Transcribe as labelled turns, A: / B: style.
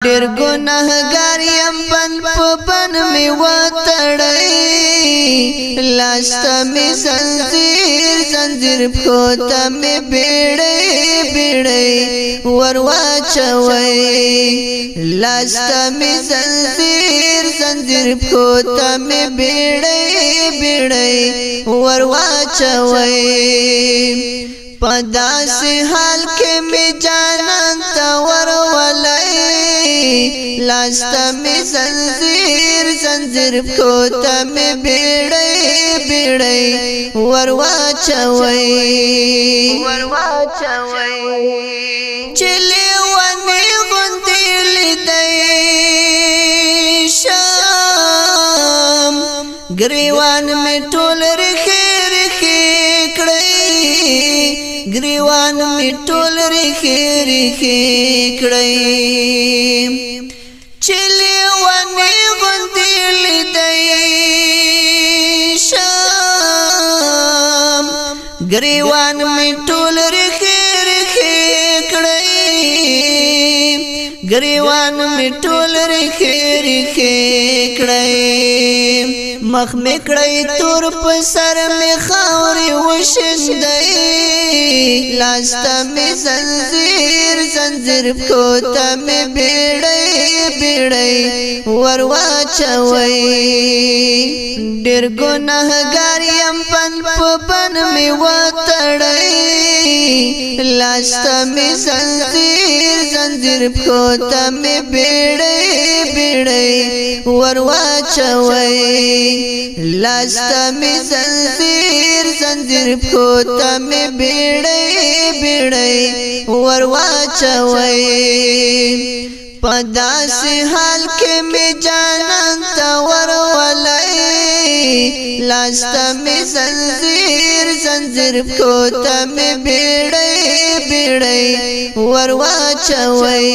A: ډېر ګناهګار یم بند په بند مې وتړی لاس ته مې زنځیر پښو ته مې بیړۍ ور واچوئ لاس ته مې زنځیر پښو ته مې بیړۍ ور واچوئ په داسې حال کې مې جانان ته ورولئ لاس ته مې زنځیر پښو ته مې بیړۍ ور واچوئ چې لیونې غوندې لیدی شم ګریوان مې ټول ریښې کړی ګریوان مې ټول ریښې کړی چې لیونې غوندې لیدی شم ګریوان مې ټول ریښې کړی ګریوان مې ټول ریښې کړی مخ مې کړی تور په سر مې خاورې وشیندی لاس ته مې زنځیر پښو ته مې بیړۍ ور واچوئ ډېر ګناهګار یم بند په بند مې وتړی لاس ته مې زنځیر پښو ته مې بیړۍ ور واچوئ لاس ته مې زنځیر پښو ته مې بیړۍ ور واچوئ په داسې حال کې مې جانان ته ورولئ لاس ته مې زنځیر پښو ته مې بیړۍ ور واچوئ